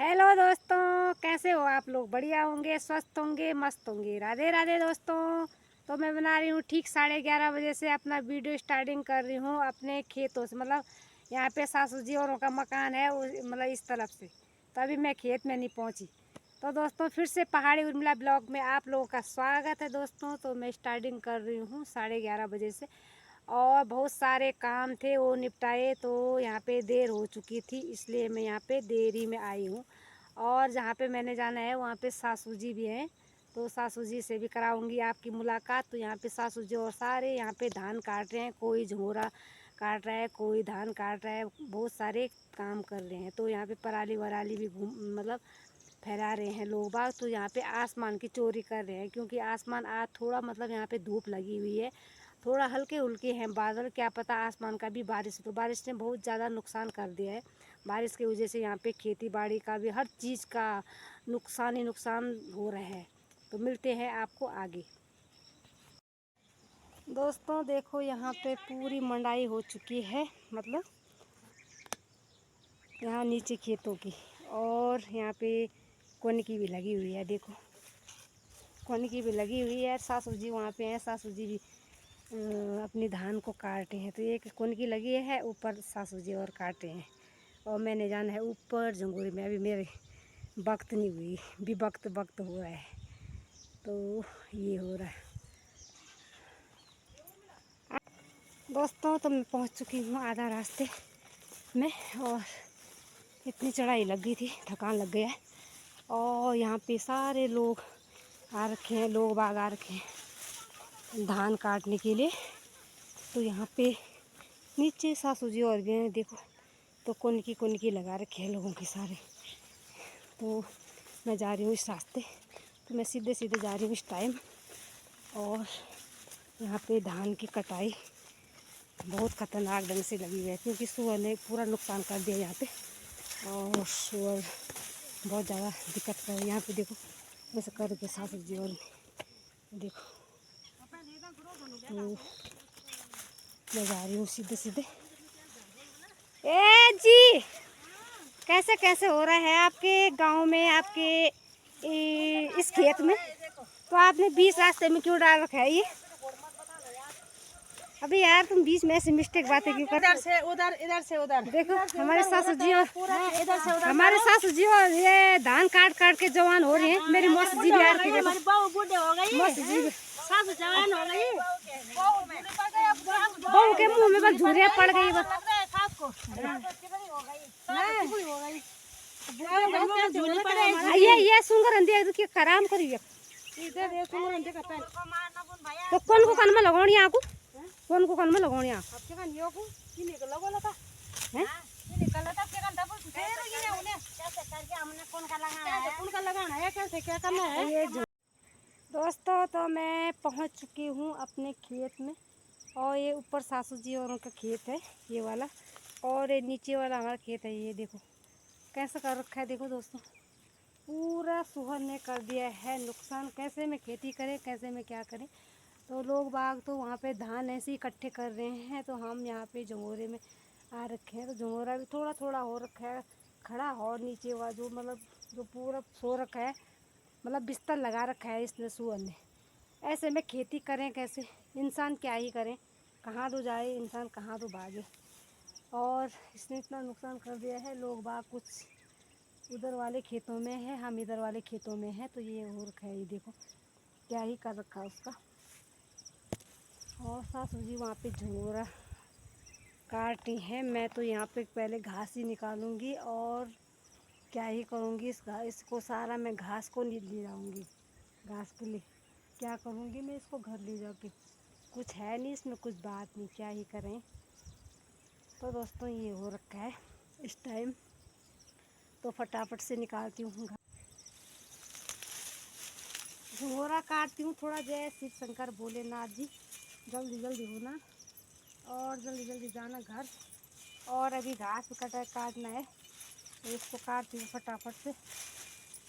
Hello दोस्तों, कैसे हो आप लोग? बढ़िया होंगे, स्वस्थ होंगे, मस्त होंगे। राधे राधे दोस्तों। तो मैं बना रही हूँ ठीक 11:30 बजे से अपना वीडियो स्टार्टिंग कर रही हूँ अपने खेतों से। मतलब यहाँ पे सासू जी औरों का मकान है, मतलब इस तरफ से। तो अभी मैं खेत में नहीं पहुँची। तो दोस्तों फिर से पहाड़ी उर्मिला ब्लॉग में आप लोगों का स्वागत है दोस्तों। तो मैं स्टार्टिंग कर रही हूँ 11:30 बजे से, और बहुत सारे काम थे वो निपटाए। तो यहाँ पे देर हो चुकी थी, इसलिए मैं यहाँ पे देरी में आई हूँ। और जहाँ पे मैंने जाना है वहाँ पे सासू जी भी हैं, तो सासू जी से भी कराऊंगी आपकी मुलाकात। तो यहाँ पे सासू जी और सारे यहाँ पे धान काट रहे हैं, कोई झोरा काट रहा है, कोई धान काट रहा है, बहुत सारे काम कर रहे हैं। तो यहाँ पे पराली वराली भी मतलब फैला रहे हैं लोग बाग। तो यहाँ पे आसमान की चोरी कर रहे हैं, क्योंकि आसमान आज थोड़ा मतलब यहाँ पे धूप लगी हुई है, थोड़ा हल्के हुल्के हैं बादल। क्या पता आसमान का भी बारिश। तो बारिश ने बहुत ज़्यादा नुकसान कर दिया है। बारिश की वजह से यहाँ पे खेती बाड़ी का भी हर चीज़ का नुकसान ही नुकसान हो रहा है। तो मिलते हैं आपको आगे। दोस्तों देखो, यहाँ पे पूरी मंडाई हो चुकी है, मतलब यहाँ नीचे खेतों की। और यहाँ पे कौनकी भी लगी हुई है, देखो कौनकी भी लगी हुई है। सासू जी वहाँ पे हैं, सासू जी भी अपनी धान को काटे हैं। तो एक कौनकी लगी है ऊपर, सासू जी और काटे हैं। और मैंने जाना है ऊपर जंगूरी में। अभी मेरे वक्त नहीं हुई, भी वक्त हो रहा है। तो ये हो रहा है दोस्तों। तो मैं पहुंच चुकी हूँ आधा रास्ते में, और इतनी चढ़ाई लग गई थी, थकान लग गया है। और यहाँ पे सारे लोग आ रखे हैं, लोग बाग आ रखे हैं धान काटने के लिए। तो यहाँ पे नीचे सासू जी और भी हैं, देखो। तो कौनकी लगा रखे हैं लोगों के सारे। तो मैं जा रही हूँ इस रास्ते। तो मैं सीधे सीधे जा रही हूँ इस टाइम। और यहाँ पे धान की कटाई बहुत ख़तरनाक ढंग से लगी हुई है, क्योंकि सुअर ने पूरा नुकसान कर दिया यहाँ पे। और सुअर बहुत ज़्यादा दिक्कत कर रही है यहाँ पे। देखो ऐसे करके सासू जी और देखो। तो मैं जा रही हूँ सीधे सीधे। ए जी, कैसे कैसे हो रहा है आपके गांव में, आपके इस खेत में? तो आपने बीच रास्ते में क्यों डाल रखा है ये? अभी यार तुम बीच में ऐसे मिस्टेक बातें क्यों करते हो? इधर से उधर देखो हमारे सासू जी और हमारे सासू जी और ये धान काट काट के जवान हो रही है। मेरी मौसी जी भी आ रही है, बहू बूढ़े हो गई, मौसी जी सास जवान हो गई, बहू के मुंह में बस झुर्रियाँ पड़ गई बस। ये सुंगर अंधे की खराम करी है। तो कौन को कान में लगानी आकू? कौन को कान में लगानी आ? दोस्तों तो मैं पहुंच चुकी हूँ अपने खेत में। और ये ऊपर सासू जी और उनका खेत है ये वाला, और ये नीचे वाला हमारा खेत है। ये देखो कैसा कर रखा है, देखो दोस्तों पूरा सुअर ने कर दिया है नुकसान। कैसे में खेती करें, कैसे में क्या करें। तो लोग बाग तो वहाँ पे धान ऐसे ही इकट्ठे कर रहे हैं, तो हम यहाँ पे झंगोरे में आ रखे हैं। तो झंगोरा भी थोड़ा थोड़ा हो रखा है खड़ा, और नीचे वाला जो मतलब जो पूरा सो रखा है, मतलब बिस्तर लगा रखा है इसने सुअर ने। ऐसे में खेती करें कैसे? इंसान क्या ही करें, कहाँ तो जाए इंसान, कहाँ तो भागे। और इसने इतना नुकसान कर दिया है। लोग बाग कुछ उधर वाले खेतों में है, हम इधर वाले खेतों में है। तो ये हो रखा है, ये देखो क्या ही कर रखा है उसका। और सासू जी वहाँ पे झोरा काटी है। मैं तो यहाँ पे पहले घास ही निकालूंगी, और क्या ही करूँगी इसको सारा मैं घास को ले जाऊँगी। घास के लिए क्या करूँगी मैं, इसको घर ले जाके कुछ है नहीं इसमें, कुछ बात नहीं, क्या ही करें। तो दोस्तों ये हो रखा है इस टाइम। तो फटाफट से निकालती हूँ, झोरा काटती हूँ थोड़ा। जय शिव शंकर भोलेनाथ जी, जल्दी जल्दी होना और जल्दी जल्दी जाना घर। और अभी घास काटना है, तो इसको काटती हूँ फटाफट से।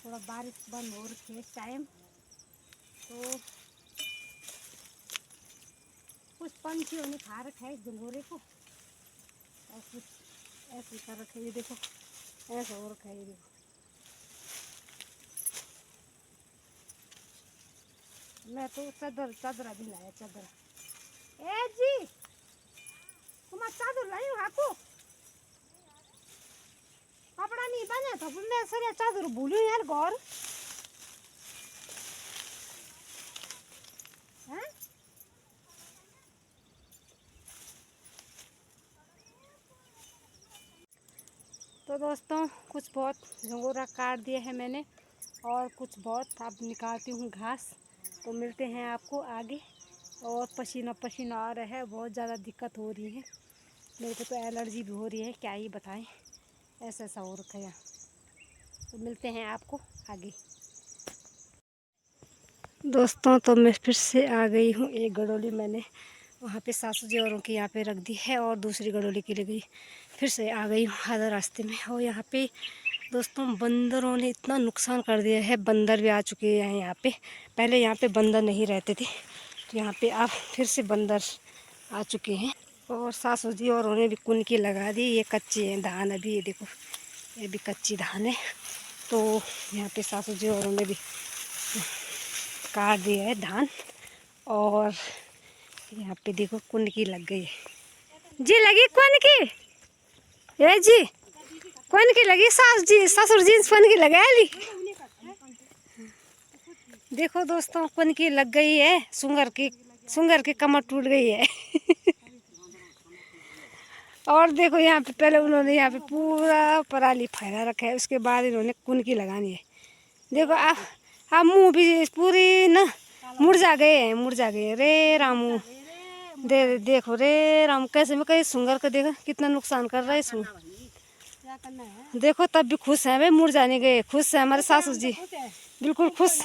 थोड़ा बारिश बंद हो रही है इस टाइम। तो कुछ पंछियों ने खा रखा है झंगोरे को, और कुछ ऐसे कर रखे। ये देखो ऐसा हो रखा है, ये देखो मैं तो चादर चादर भी लाया चादर। ए जी तुम्हारा चादर लाई हो हाको कपड़ा नहीं बने तो मैं सर चादर भूलू यार घर हैं। तो दोस्तों कुछ बहुत झंगोरा काट दिया है मैंने और कुछ बहुत अब निकालती हूँ घास। तो मिलते हैं आपको आगे। और पसीना पसीना आ रहा है, बहुत ज़्यादा दिक्कत हो रही है मेरे को, तो एलर्जी भी हो रही है, क्या ही बताएं, ऐसा ऐसा हो रखा है। तो मिलते हैं आपको आगे। दोस्तों तो मैं फिर से आ गई हूँ। एक गडोली मैंने वहाँ पे सासू जी औरों की यहाँ पे रख दी है और दूसरी गडोली के लिए गई, फिर से आ गई हूँ आधा रास्ते में। और यहाँ पे दोस्तों बंदरों ने इतना नुकसान कर दिया है, बंदर भी आ चुके हैं यहाँ पे। पहले यहाँ पे बंदर नहीं रहते थे, तो यहाँ पे अब फिर से बंदर आ चुके हैं। और सासू जी और उन्हें भी कुनकी लगा दी। ये कच्ची है धान, अभी ये देखो ये भी कच्ची धान है। तो यहाँ पे सासू जी और उन्हें भी काट दिया है धान। और यहाँ पे देखो कुनकी लग गई है जी, लगी कुनकी ये जी, कुनकी लगी सास जी ससुर जी कुनकी लगा ली। देखो दोस्तों कुनकी लग गई है, सुंगर की कमर टूट गई है। और देखो यहाँ पे पहले उन्होंने यहाँ पे पूरा पराली फैला रखा है, उसके बाद इन्होंने कुनकी लगानी है। देखो आप मुँह भी पूरी ना मुरझा गए हैं, मुरझा गए। रे रामू देखो रे राम, कैसे में कहीं सुंगर का देखो कितना नुकसान कर रहा है इसमें। देखो तब भी खुश है भाई, मुरझाने गए, खुश है हमारे सासू जी, बिल्कुल खुश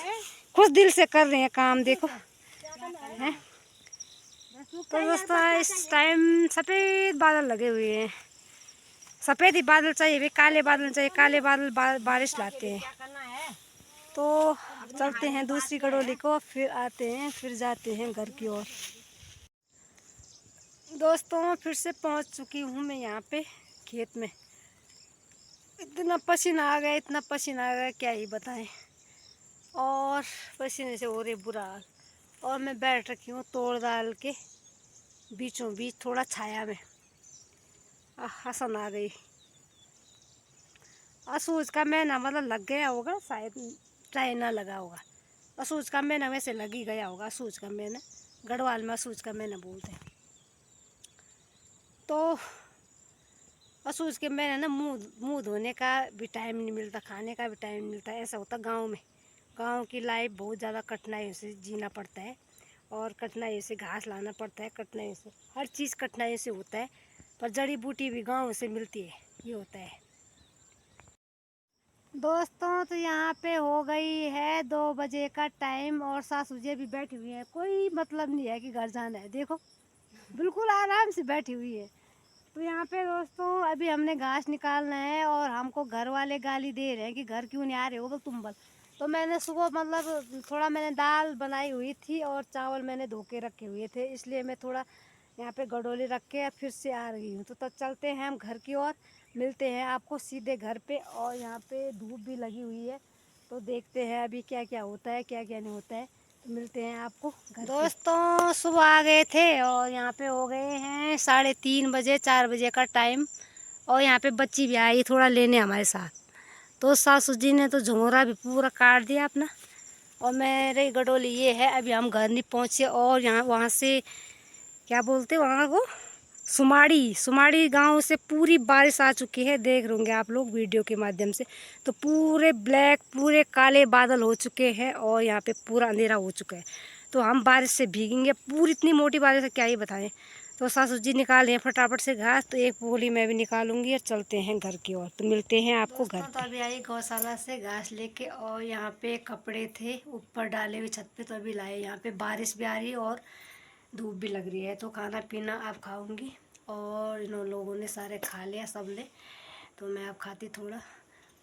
खुश दिल से कर रहे हैं काम। देखो है। तो दोस्तों इस टाइम सफ़ेद बादल लगे हुए हैं, सफ़ेद ही बादल चाहिए भाई, काले बादल चाहिए, काले बादल बारिश लाते हैं। तो अब चलते हैं दूसरी गडोली को, फिर आते हैं, फिर जाते हैं घर की ओर। दोस्तों फिर से पहुंच चुकी हूँ मैं यहाँ पे खेत में। इतना पसीना आ गया, इतना पसीना आ गया, क्या ही बताएं। और पसीने से हो रही बुरा हाल। और मैं बैठ रखी हूँ तोड़ डाल के बीचों बीच, थोड़ा छाया में। हसन आ गई। असूज का महीना मतलब लग गया होगा शायद, चाहे ना लगा होगा। असूज का महीना वैसे लग ही गया होगा, असूज का महीना गढ़वाल में असूज का महीना बोलते हैं। तो असूज के महीने ना मुँह धोने का भी टाइम नहीं मिलता, खाने का भी टाइम नहीं मिलता, ऐसा होता गांव में। गांव की लाइफ बहुत ज़्यादा कठिनाइयों से जीना पड़ता है, और कठिनाइयों से घास लाना पड़ता है, कठिनाइयों से हर चीज़ कठिनाइयों से होता है। पर जड़ी बूटी भी गाँव से मिलती है, ये होता है। दोस्तों तो यहाँ पे हो गई है 2 बजे का टाइम, और सासू जी भी बैठी हुई है, कोई मतलब नहीं है कि घर जाना है। देखो बिल्कुल आराम से बैठी हुई है। तो यहाँ पे दोस्तों अभी हमने घास निकालना है, और हमको घर वाले गाली दे रहे हैं कि घर क्यों नहीं आ रहे हो बोल तुम बल। तो मैंने सुबह मतलब थोड़ा मैंने दाल बनाई हुई थी और चावल मैंने धो के रखे हुए थे, इसलिए मैं थोड़ा यहाँ पे गडोली रख के फिर से आ रही हूँ। तो तब चलते हैं हम घर की ओर, मिलते हैं आपको सीधे घर पे। और यहाँ पे धूप भी लगी हुई है, तो देखते हैं अभी क्या क्या होता है, क्या क्या नहीं होता है। तो मिलते हैं आपको घर। दोस्तों सुबह आ गए थे और यहाँ पे हो गए हैं 3:30 बजे, 4 बजे का टाइम। और यहाँ पे बच्ची भी आई थोड़ा लेने हमारे साथ। तो सासू जी ने तो झंगोरा भी पूरा काट दिया अपना। और मेरे गडोली ये है, अभी हम घर नहीं पहुँचे। और यहाँ वहाँ से क्या बोलते वहाँ को, सुमाड़ी गांव से पूरी बारिश आ चुकी है, देख रहे होंगे आप लोग वीडियो के माध्यम से। तो पूरे ब्लैक, पूरे काले बादल हो चुके हैं, और यहाँ पे पूरा अंधेरा हो चुका है। तो हम बारिश से भीगेंगे, पूरी इतनी मोटी बारिश है क्या ही बताएं। तो सासू जी निकाल रहे हैं फटाफट से घास, तो एक पोली मैं भी निकालूंगी और चलते हैं घर की ओर। तो मिलते हैं आपको घर पे। तो अभी आई गौशाला से घास लेके, और यहाँ पे कपड़े थे ऊपर डाले हुए छत पे, तो अभी लाए। यहाँ पे बारिश भी आ रही है और धूप भी लग रही है। तो खाना पीना अब खाऊंगी, और इन लोगों ने सारे खा लिया सब ले, तो मैं अब खाती थोड़ा।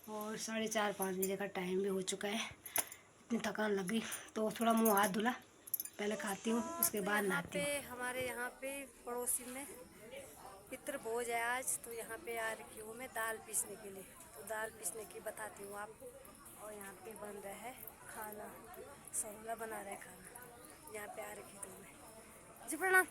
और 4:30-5 बजे का टाइम भी हो चुका है, इतनी थकान लग गई। तो थोड़ा मुंह हाथ धुला, पहले खाती हूँ उसके बाद नहाती हूँ। हमारे यहाँ पे पड़ोसी में पितृ भोज है आज, तो यहाँ पे आ रखी हूँ मैं दाल पीसने के लिए। तो दाल पीसने की बताती हूँ आपको। और यहाँ पे बन रहा है खाना, सरोला बना रहा है खाना। यहाँ पे आ रखी तो मैं जी प्रणाम।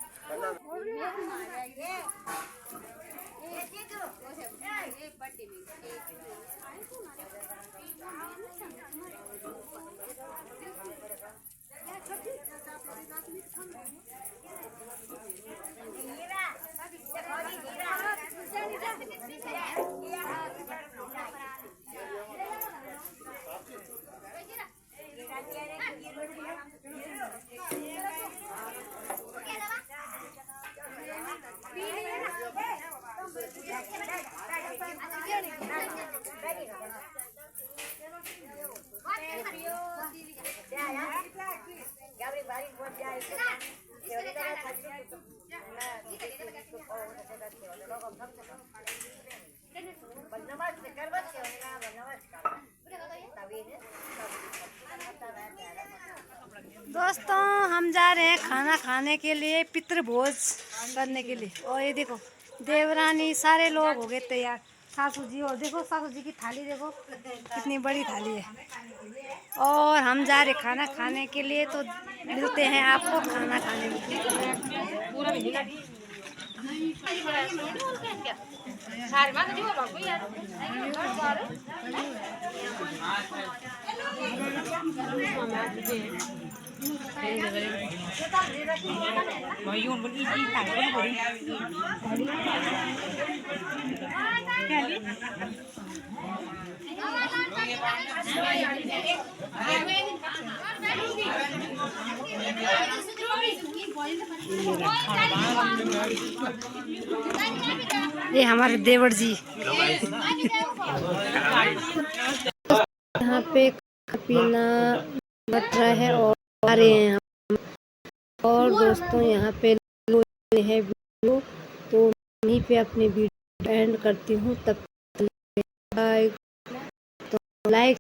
दोस्तों हम जा रहे हैं खाना खाने के लिए, पितृभोज करने के लिए। और ये देखो देवरानी सारे लोग हो गए तैयार, सासू जी। और देखो सासू जी की थाली देखो कितनी बड़ी थाली है। और हम जा रहे खाना खाने के लिए, तो मिलते हैं आपको खाना खाने में। ये हमारे देवर जी यहाँ पे पीना बट रहा है और आ रहे हैं हम। और दोस्तों यहाँ पे है वीडियो, तो यहीं पे अपनी वीडियो एंड करती हूँ। तब तक तो लाइक